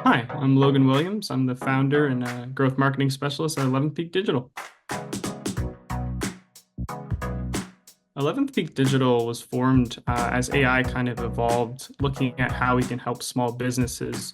Hi, I'm Logan Williams. I'm the founder and growth marketing specialist at 11th Peak Digital. 11th Peak Digital was formed as AI kind of evolved, looking at how we can help small businesses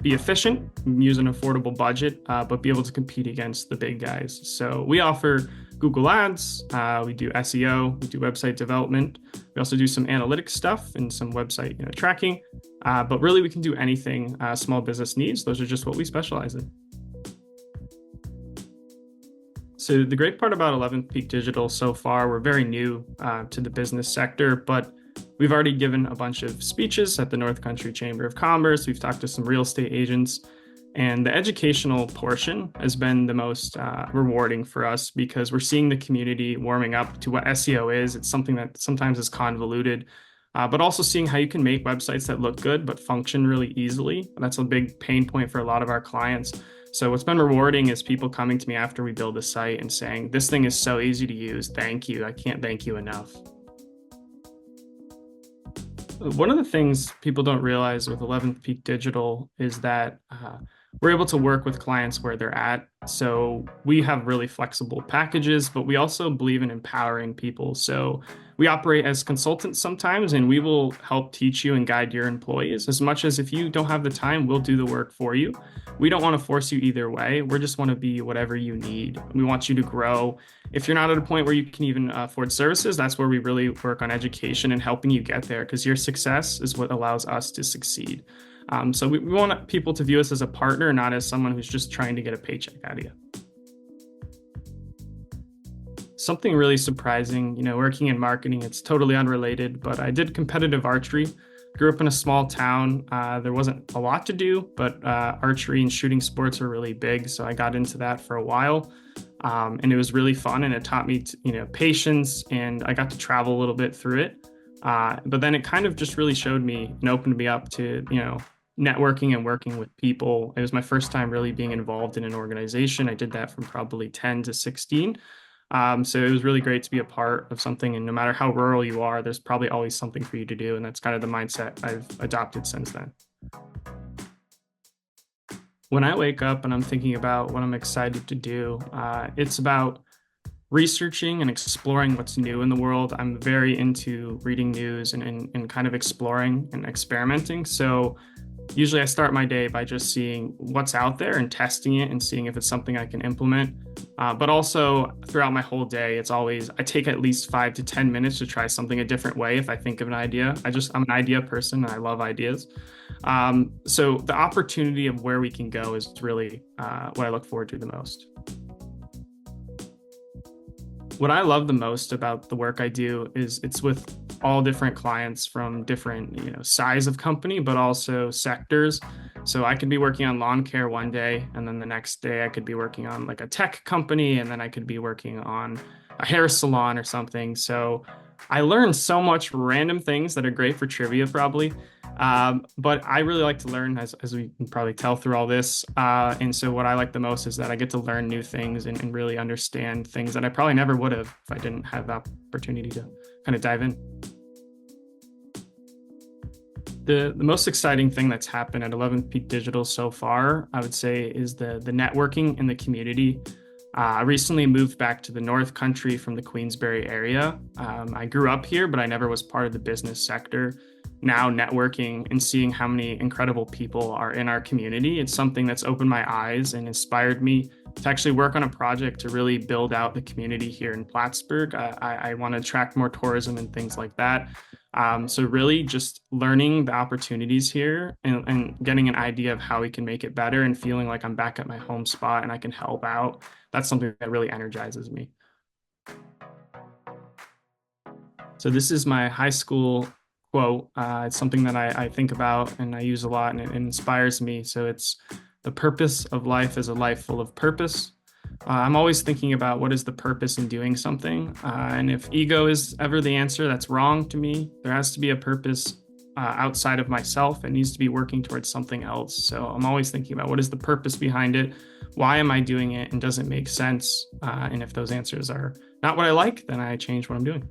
be efficient, use an affordable budget, but be able to compete against the big guys. So we offer Google Ads, we do SEO, we do website development. We also do some analytics stuff and some website tracking. But really, we can do anything small business needs. Those are just what we specialize in. So the great part about 11th Peak Digital so far, we're very new to the business sector, but we've already given a bunch of speeches at the North Country Chamber of Commerce. We've talked to some real estate agents, and the educational portion has been the most rewarding for us because we're seeing the community warming up to what SEO is. It's something that sometimes is convoluted, but also seeing how you can make websites that look good but function really easily. That's a big pain point for a lot of our clients. So what's been rewarding is people coming to me after we build a site and saying, "This thing is so easy to use. Thank you. I can't thank you enough." One of the things people don't realize with 11th Peak Digital is that we're able to work with clients where they're at. So we have really flexible packages, but we also believe in empowering people. So we operate as consultants sometimes, and we will help teach you and guide your employees as much as if you don't have the time, we'll do the work for you. We don't want to force you either way. We just want to be whatever you need. We want you to grow. If you're not at a point where you can even afford services, that's where we really work on education and helping you get there because your success is what allows us to succeed. So we want people to view us as a partner, not as someone who's just trying to get a paycheck out of you. Something really surprising, working in marketing, it's totally unrelated, but I did competitive archery. Grew up in a small town. There wasn't a lot to do, but archery and shooting sports are really big. So I got into that for a while. And it was really fun and it taught me, patience, and I got to travel a little bit through it. But then it kind of just really showed me and opened me up to, networking and working with people. It was my first time really being involved in an organization. I did that from probably 10 to 16. So it was really great to be a part of something. And no matter how rural you are, there's probably always something for you to do. And that's kind of the mindset I've adopted since then. When I wake up and I'm thinking about what I'm excited to do, it's about researching and exploring what's new in the world. I'm very into reading news and kind of exploring and experimenting. So usually I start my day by just seeing what's out there and testing it and seeing if it's something I can implement. But also throughout my whole day, I take at least 5 to 10 minutes to try something a different way if I think of an idea. I'm an idea person and I love ideas. So the opportunity of where we can go is really what I look forward to the most. What I love the most about the work I do is it's with all different clients from different, size of company, but also sectors. So I could be working on lawn care one day, and then the next day I could be working on like a tech company, and then I could be working on a hair salon or something. So I learned so much random things that are great for trivia, probably. But I really like to learn, as we can probably tell through all this. And so what I like the most is that I get to learn new things and really understand things that I probably never would have if I didn't have the opportunity to kind of dive in. The most exciting thing that's happened at 11th Peak Digital so far, I would say, is the networking in the community. I recently moved back to the North Country from the Queensbury area. I grew up here, but I never was part of the business sector. Now networking and seeing how many incredible people are in our community, it's something that's opened my eyes and inspired me to actually work on a project to really build out the community here in Plattsburgh. I want to attract more tourism and things like that. So really just learning the opportunities here and getting an idea of how we can make it better and feeling like I'm back at my home spot and I can help out. That's something that really energizes me. So this is my high school quote. It's something that I think about and I use a lot, and it inspires me. So it's, "The purpose of life is a life full of purpose." I'm always thinking about what is the purpose in doing something. And if ego is ever the answer, that's wrong to me. There has to be a purpose outside of myself. It needs to be working towards something else. So I'm always thinking about what is the purpose behind it? Why am I doing it? And does it make sense? And if those answers are not what I like, then I change what I'm doing.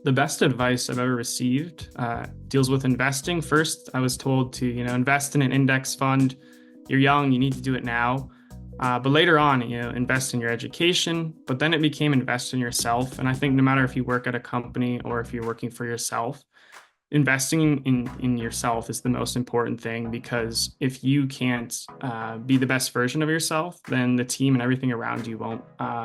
The best advice I've ever received deals with investing. First, I was told to, invest in an index fund. You're young, you need to do it now. But later on, invest in your education. But then it became invest in yourself. And I think no matter if you work at a company or if you're working for yourself, investing in yourself is the most important thing, because if you can't be the best version of yourself, then the team and everything around you won't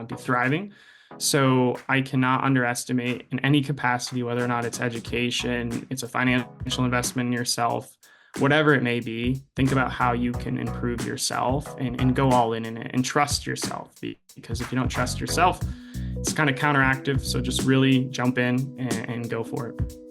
be thriving. So I cannot underestimate in any capacity, whether or not it's education, it's a financial investment in yourself, whatever it may be, think about how you can improve yourself and go all in it and trust yourself. Because if you don't trust yourself, it's kind of counteractive. So just really jump in and go for it.